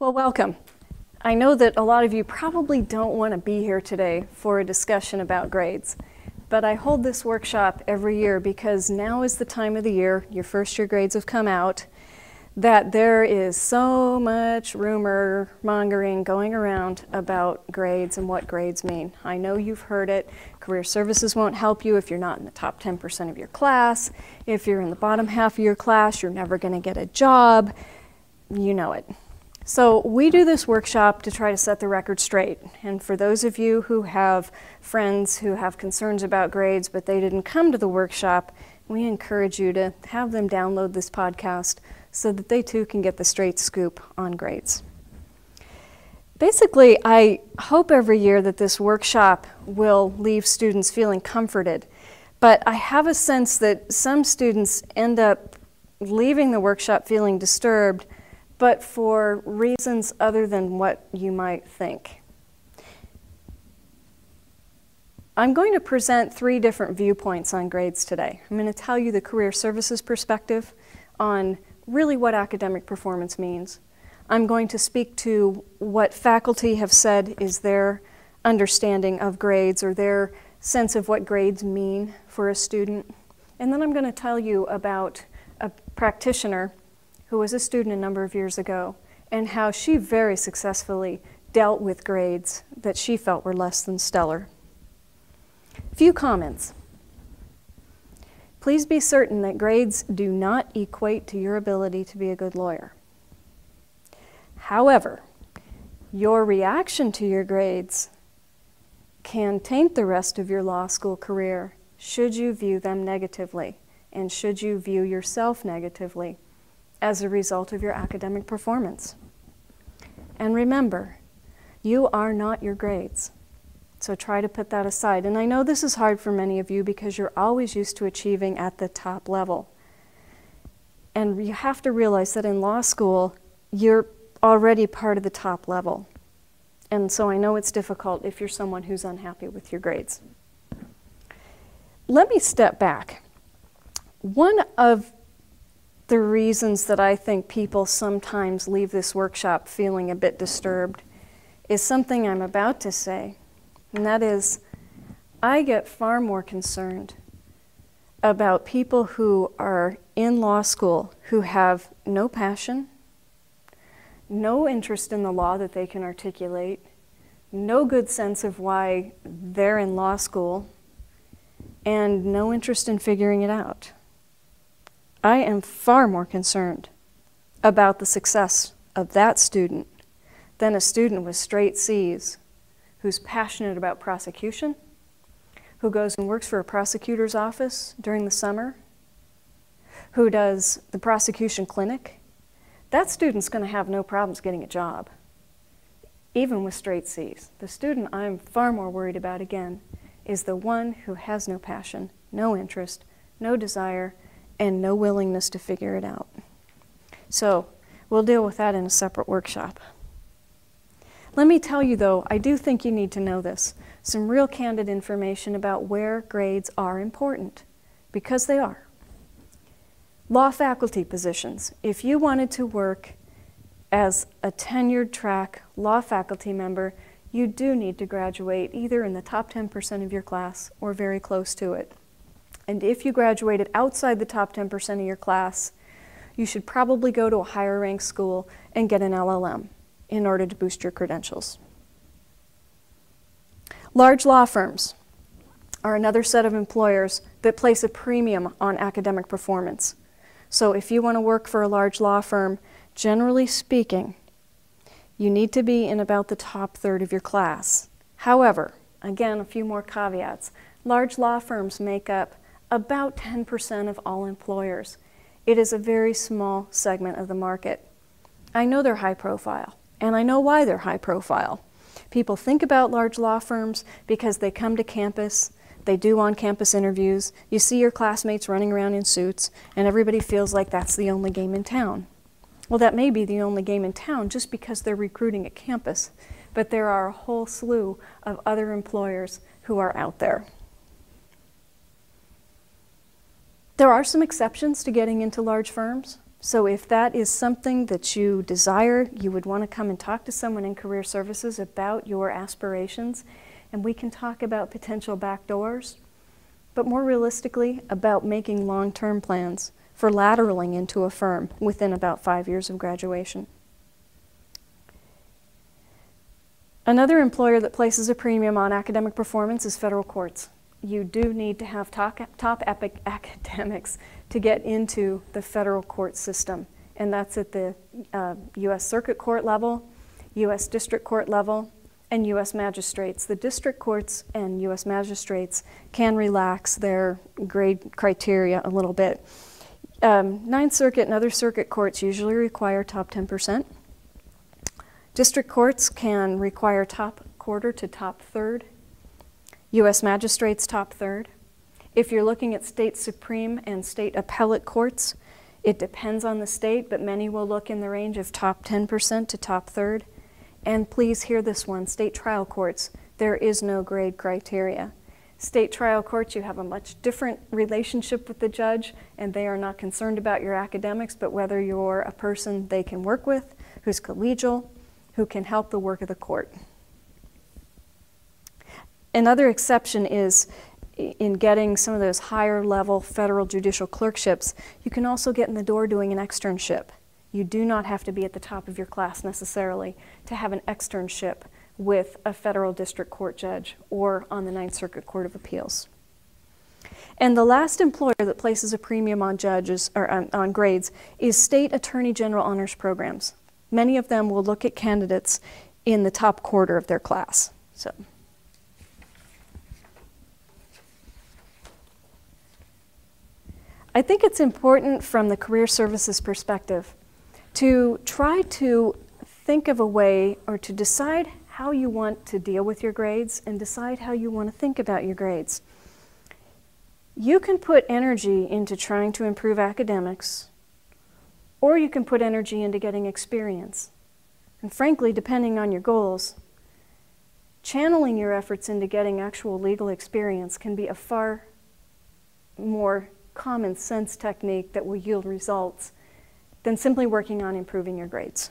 Well, welcome. I know that a lot of you probably don't want to be here today for a discussion about grades, but I hold this workshop every year because now is the time of the year, your first year grades have come out, that there is so much rumor mongering going around about grades and what grades mean. I know you've heard it. Career services won't help you if you're not in the top 10% of your class. If you're in the bottom half of your class, you're never going to get a job. You know it. So we do this workshop to try to set the record straight. And for those of you who have friends who have concerns about grades but they didn't come to the workshop, we encourage you to have them download this podcast so that they too can get the straight scoop on grades. Basically, I hope every year that this workshop will leave students feeling comforted, but I have a sense that some students end up leaving the workshop feeling disturbed, but for reasons other than what you might think. I'm going to present three different viewpoints on grades today. I'm going to tell you the career services perspective on really what academic performance means. I'm going to speak to what faculty have said is their understanding of grades or their sense of what grades mean for a student. And then I'm going to tell you about a practitioner who was a student a number of years ago and how she very successfully dealt with grades that she felt were less than stellar. Few comments. Please be certain that grades do not equate to your ability to be a good lawyer. However, your reaction to your grades can taint the rest of your law school career should you view them negatively and should you view yourself negatively as a result of your academic performance. And remember, you are not your grades. So try to put that aside. And I know this is hard for many of you because you're always used to achieving at the top level. And you have to realize that in law school, you're already part of the top level. And so I know it's difficult if you're someone who's unhappy with your grades. Let me step back. One of the reasons that I think people sometimes leave this workshop feeling a bit disturbed is something I'm about to say. And that is, I get far more concerned about people who are in law school who have no passion, no interest in the law that they can articulate, no good sense of why they're in law school, and no interest in figuring it out. I am far more concerned about the success of that student than a student with straight C's who's passionate about prosecution, who goes and works for a prosecutor's office during the summer, who does the prosecution clinic. That student's going to have no problems getting a job, even with straight C's. The student I'm far more worried about, again, is the one who has no passion, no interest, no desire, and no willingness to figure it out. So we'll deal with that in a separate workshop. Let me tell you, though, I do think you need to know this, some real candid information about where grades are important, because they are. Law faculty positions. If you wanted to work as a tenured track law faculty member, you do need to graduate either in the top 10% of your class or very close to it. And if you graduated outside the top 10% of your class, you should probably go to a higher ranked school and get an LLM in order to boost your credentials. Large law firms are another set of employers that place a premium on academic performance. So if you want to work for a large law firm, generally speaking, you need to be in about the top third of your class. However, again, a few more caveats. Large law firms make up about 10% of all employers. It is a very small segment of the market. I know they're high profile, and I know why they're high profile. People think about large law firms because they come to campus, they do on-campus interviews, you see your classmates running around in suits, and everybody feels like that's the only game in town. Well, that may be the only game in town just because they're recruiting at campus, but there are a whole slew of other employers who are out there. There are some exceptions to getting into large firms. So if that is something that you desire, you would want to come and talk to someone in career services about your aspirations, and we can talk about potential backdoors, but more realistically about making long-term plans for lateraling into a firm within about 5 years of graduation. Another employer that places a premium on academic performance is federal courts. You do need to have top academics to get into the federal court system, and that's at the U.S. Circuit Court level, U.S. District Court level, and U.S. magistrates. The district courts and U.S. magistrates can relax their grade criteria a little bit. Ninth Circuit and other circuit courts usually require top 10%. District courts can require top quarter to top third. U.S. magistrates top third. If you're looking at state supreme and state appellate courts, it depends on the state, but many will look in the range of top 10% to top third. And please hear this one, state trial courts, there is no grade criteria. State trial courts, you have a much different relationship with the judge, and they are not concerned about your academics, but whether you're a person they can work with, who's collegial, who can help the work of the court. Another exception is in getting some of those higher level federal judicial clerkships, you can also get in the door doing an externship. You do not have to be at the top of your class necessarily to have an externship with a federal district court judge or on the Ninth Circuit Court of Appeals. And the last employer that places a premium on judges or on grades is state attorney general honors programs. Many of them will look at candidates in the top quarter of their class. So. I think it's important from the career services perspective to try to think of a way or to decide how you want to deal with your grades and decide how you want to think about your grades. You can put energy into trying to improve academics, or you can put energy into getting experience. And frankly, depending on your goals, channeling your efforts into getting actual legal experience can be a far more common sense technique that will yield results than simply working on improving your grades.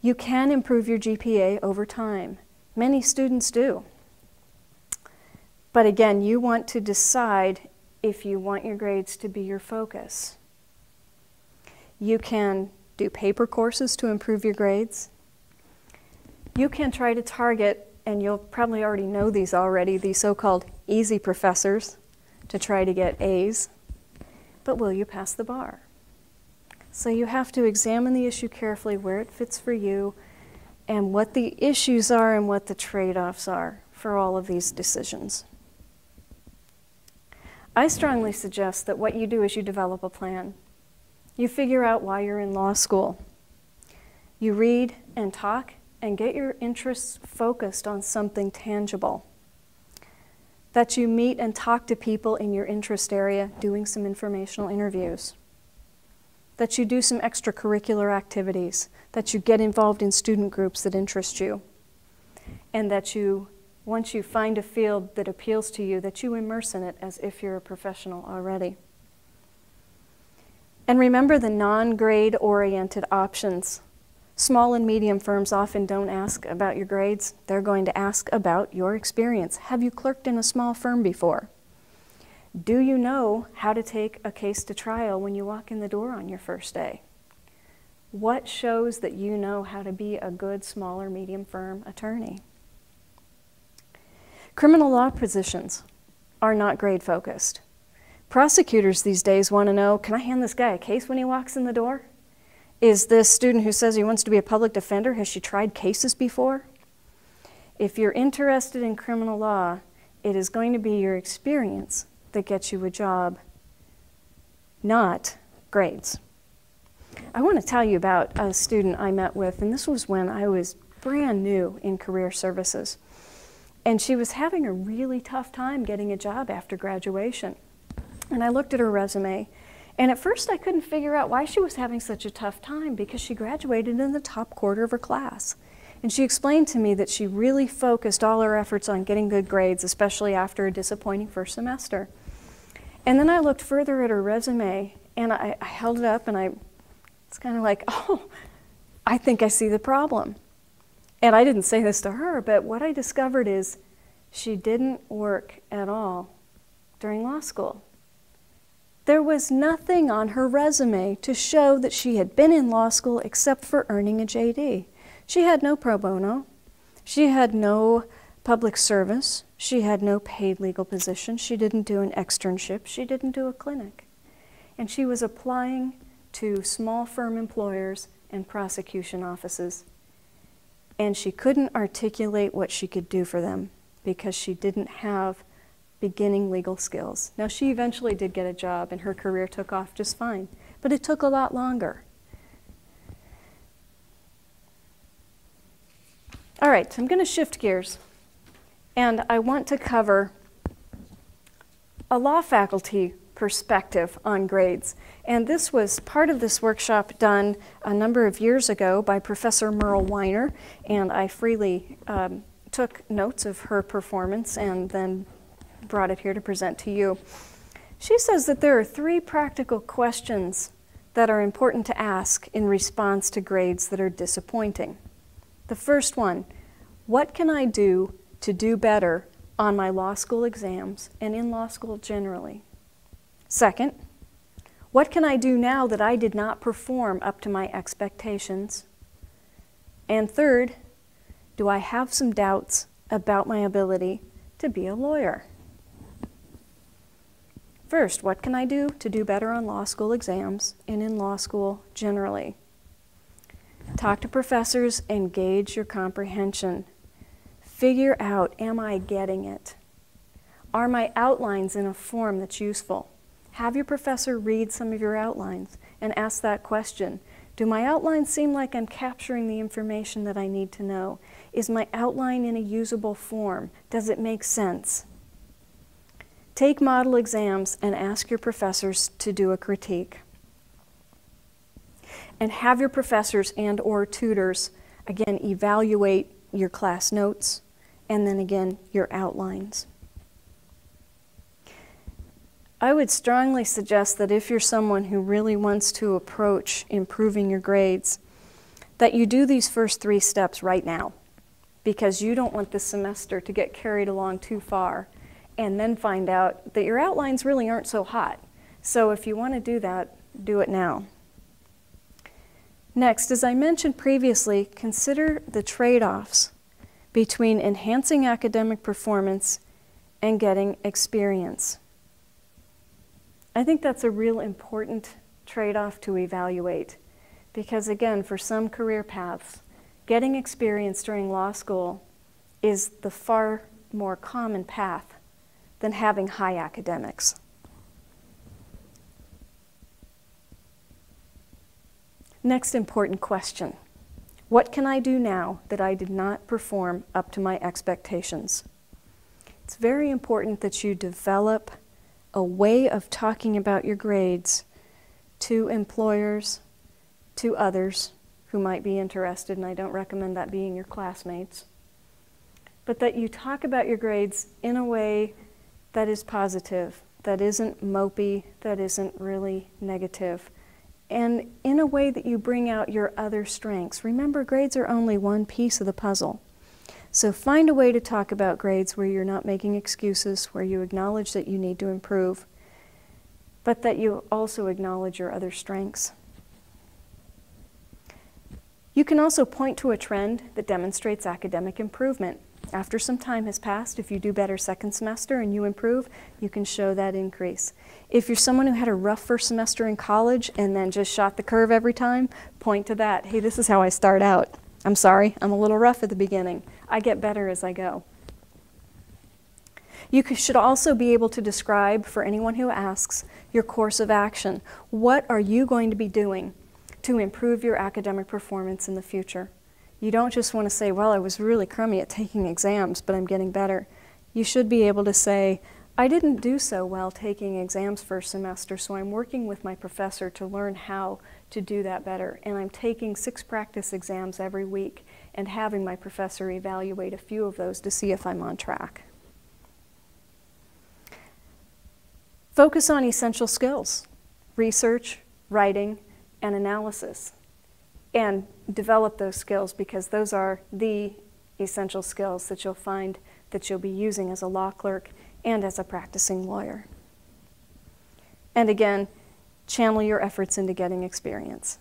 You can improve your GPA over time. Many students do. But again, you want to decide if you want your grades to be your focus. You can do paper courses to improve your grades. You can try to target, and you'll probably already know these already, the so-called easy professors to try to get A's. But will you pass the bar? So you have to examine the issue carefully, where it fits for you, and what the issues are and what the trade-offs are for all of these decisions. I strongly suggest that what you do is you develop a plan. You figure out why you're in law school. You read and talk and get your interests focused on something tangible. That you meet and talk to people in your interest area, doing some informational interviews. That you do some extracurricular activities, that you get involved in student groups that interest you, and that you, once you find a field that appeals to you, that you immerse in it as if you're a professional already. And remember the non-grade oriented options. Small and medium firms often don't ask about your grades. They're going to ask about your experience. Have you clerked in a small firm before? Do you know how to take a case to trial when you walk in the door on your first day? What shows that you know how to be a good small or medium firm attorney? Criminal law positions are not grade focused. Prosecutors these days want to know, can I hand this guy a case when he walks in the door? Is this student who says he wants to be a public defender, has she tried cases before? If you're interested in criminal law, it is going to be your experience that gets you a job, not grades. I want to tell you about a student I met with, and this was when I was brand new in career services. And she was having a really tough time getting a job after graduation. And I looked at her resume, and at first I couldn't figure out why she was having such a tough time, because she graduated in the top quarter of her class. And she explained to me that she really focused all her efforts on getting good grades, especially after a disappointing first semester. And then I looked further at her resume, And I held it up, and it's kind of like, oh, I think I see the problem. And I didn't say this to her, but what I discovered is she didn't work at all during law school. There was nothing on her resume to show that she had been in law school except for earning a JD. She had no pro bono. She had no public service. She had no paid legal position. She didn't do an externship. She didn't do a clinic. And she was applying to small firm employers and prosecution offices. And she couldn't articulate what she could do for them because she didn't have beginning legal skills. Now, she eventually did get a job, and her career took off just fine, but it took a lot longer. All right, so I'm going to shift gears, and I want to cover a law faculty perspective on grades. And this was part of this workshop done a number of years ago by Professor Merle Weiner, and I freely took notes of her performance and then brought it here to present to you. She says that there are 3 practical questions that are important to ask in response to grades that are disappointing. The first one, what can I do to do better on my law school exams and in law school generally? Second, what can I do now that I did not perform up to my expectations? And third, do I have some doubts about my ability to be a lawyer? First, what can I do to do better on law school exams and in law school generally? Talk to professors and gauge your comprehension. Figure out, am I getting it? Are my outlines in a form that's useful? Have your professor read some of your outlines and ask that question. Do my outlines seem like I'm capturing the information that I need to know? Is my outline in a usable form? Does it make sense? Take model exams and ask your professors to do a critique. And have your professors and/or tutors, again, evaluate your class notes and then again your outlines. I would strongly suggest that if you're someone who really wants to approach improving your grades, that you do these first 3 steps right now, because you don't want this semester to get carried along too far and then find out that your outlines really aren't so hot. So if you want to do that, do it now. Next, as I mentioned previously, consider the trade-offs between enhancing academic performance and getting experience. I think that's a real important trade-off to evaluate because, again, for some career paths, getting experience during law school is the far more common path than having high academics. Next important question. What can I do now that I did not perform up to my expectations? It's very important that you develop a way of talking about your grades to employers, to others who might be interested, and I don't recommend that being your classmates, but that you talk about your grades in a way that is positive, that isn't mopey, that isn't really negative, and in a way that you bring out your other strengths. Remember, grades are only one piece of the puzzle. So find a way to talk about grades where you're not making excuses, where you acknowledge that you need to improve, but that you also acknowledge your other strengths. You can also point to a trend that demonstrates academic improvement. After some time has passed, if you do better second semester and you improve, you can show that increase. If you're someone who had a rough first semester in college and then just shot the curve every time, point to that. Hey, this is how I start out. I'm sorry, I'm a little rough at the beginning. I get better as I go. You should also be able to describe, for anyone who asks, your course of action. What are you going to be doing to improve your academic performance in the future? You don't just want to say, well, I was really crummy at taking exams, but I'm getting better. You should be able to say, I didn't do so well taking exams first semester, so I'm working with my professor to learn how to do that better. And I'm taking 6 practice exams every week and having my professor evaluate a few of those to see if I'm on track. Focus on essential skills. research, writing, and analysis, and develop those skills, because those are the essential skills that you'll find that you'll be using as a law clerk and as a practicing lawyer. And again, channel your efforts into getting experience.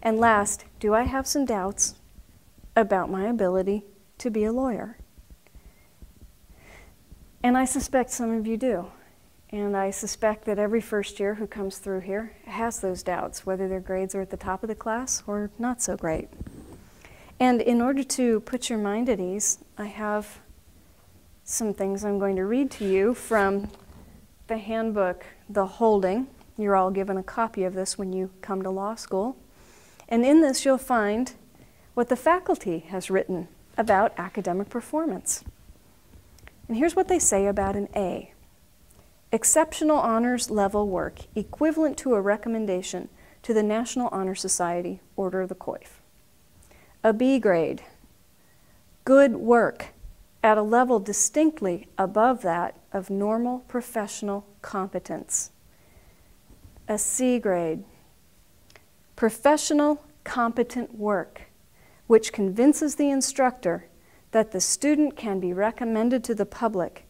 And last, do I have some doubts about my ability to be a lawyer? And I suspect some of you do. And I suspect that every first year who comes through here has those doubts, whether their grades are at the top of the class or not so great. And in order to put your mind at ease, I have some things I'm going to read to you from the handbook, The Holding. You're all given a copy of this when you come to law school. And in this you'll find what the faculty has written about academic performance. And here's what they say about an A. Exceptional honors level work equivalent to a recommendation to the National Honor Society Order of the Coif. A B grade, good work at a level distinctly above that of normal professional competence. A C grade, professional competent work, which convinces the instructor that the student can be recommended to the public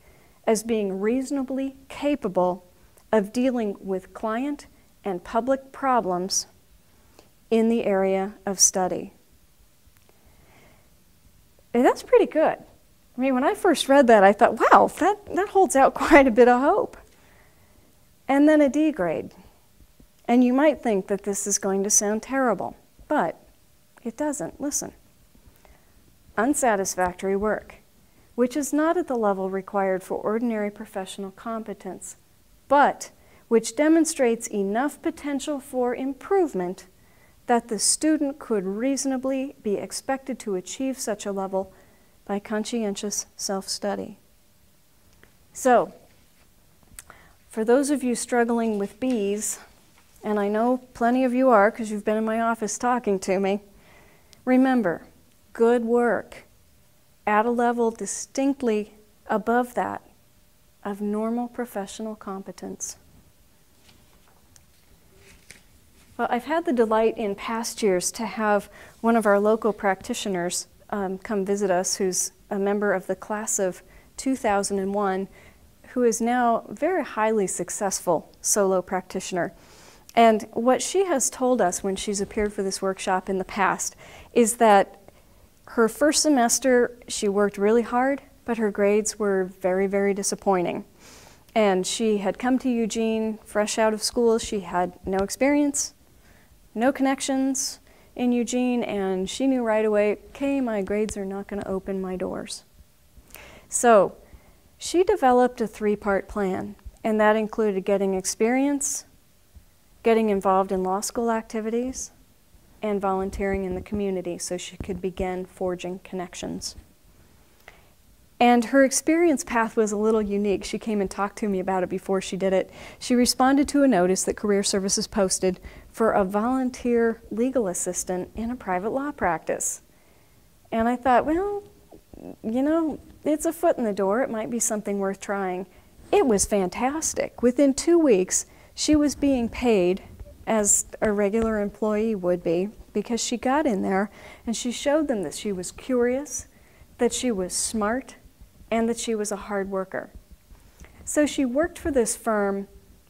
as being reasonably capable of dealing with client and public problems in the area of study. And that's pretty good. I mean, when I first read that, I thought, wow, that holds out quite a bit of hope. And then a D grade. And you might think that this is going to sound terrible, but it doesn't. Listen. Unsatisfactory work, which is not at the level required for ordinary professional competence, but which demonstrates enough potential for improvement that the student could reasonably be expected to achieve such a level by conscientious self-study. So, for those of you struggling with B's, and I know plenty of you are because you've been in my office talking to me, remember, good work at a level distinctly above that of normal professional competence. Well, I've had the delight in past years to have one of our local practitioners come visit us, who's a member of the class of 2001, who is now a very highly successful solo practitioner. And what she has told us when she's appeared for this workshop in the past is that her first semester she worked really hard, but her grades were very, very disappointing. And she had come to Eugene fresh out of school. She had no experience, no connections in Eugene, and she knew right away, okay, my grades are not going to open my doors. So she developed a three-part plan, and that included getting experience, getting involved in law school activities, and volunteering in the community so she could begin forging connections. And her experience path was a little unique. She came and talked to me about it before she did it. She responded to a notice that Career Services posted for a volunteer legal assistant in a private law practice. And I thought, well, you know, it's a foot in the door. It might be something worth trying. It was fantastic. Within 2 weeks, she was being paid as a regular employee would be, because she got in there and she showed them that she was curious, that she was smart, and that she was a hard worker. So she worked for this firm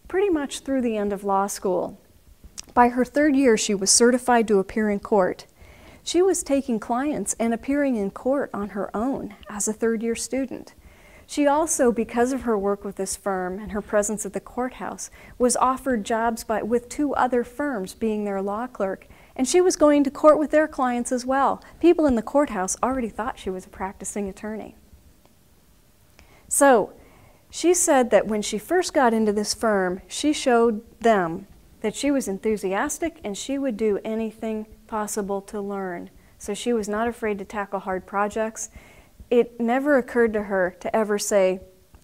pretty much through the end of law school. By her third year, she was certified to appear in court. She was taking clients and appearing in court on her own as a third-year student. She also, because of her work with this firm and her presence at the courthouse, was offered jobs with 2 other firms being their law clerk, and she was going to court with their clients as well. People in the courthouse already thought she was a practicing attorney. So she said that when she first got into this firm, she showed them that she was enthusiastic and she would do anything possible to learn. So she was not afraid to tackle hard projects. It never occurred to her to ever say,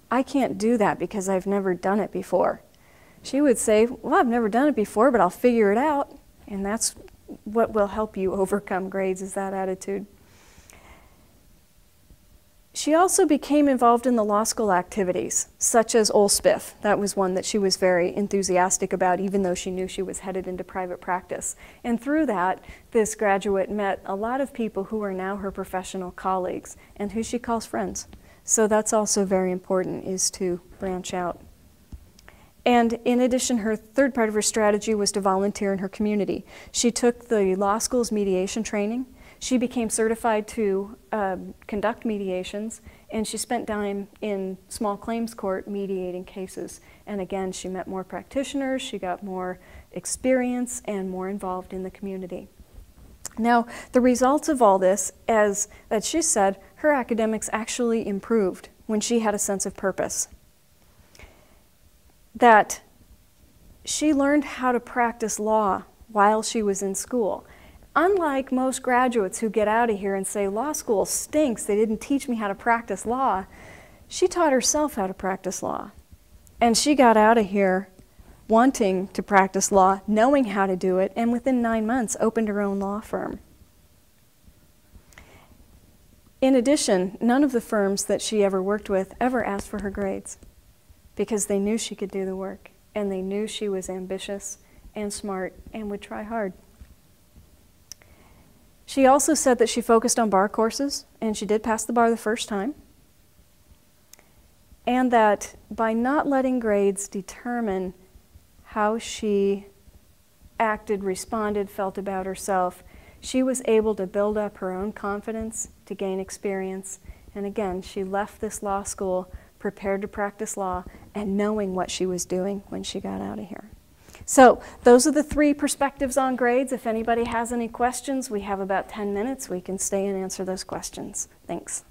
I can't do that because I've never done it before. She would say, well, I've never done it before, but I'll figure it out. And that's what will help you overcome grades, is that attitude. She also became involved in the law school activities, such as OLSPIF. That was one that she was very enthusiastic about, even though she knew she was headed into private practice. And through that, this graduate met a lot of people who are now her professional colleagues and who she calls friends. So that's also very important, is to branch out. And in addition, her third part of her strategy was to volunteer in her community. She took the law school's mediation training. She became certified to conduct mediations, and she spent time in small claims court mediating cases. And again, she met more practitioners, she got more experience, and more involved in the community. Now, the results of all this, as she said, her academics actually improved when she had a sense of purpose. That she learned how to practice law while she was in school. Unlike most graduates who get out of here and say, law school stinks, they didn't teach me how to practice law, she taught herself how to practice law. And she got out of here wanting to practice law, knowing how to do it, and within 9 months opened her own law firm. In addition, none of the firms that she ever worked with ever asked for her grades, because they knew she could do the work, and they knew she was ambitious and smart and would try hard. She also said that she focused on bar courses, and she did pass the bar the first time, and that by not letting grades determine how she acted, responded, felt about herself, she was able to build up her own confidence, to gain experience, and again, she left this law school prepared to practice law and knowing what she was doing when she got out of here. So those are the 3 perspectives on grades. If anybody has any questions, we have about 10 minutes. We can stay and answer those questions. Thanks.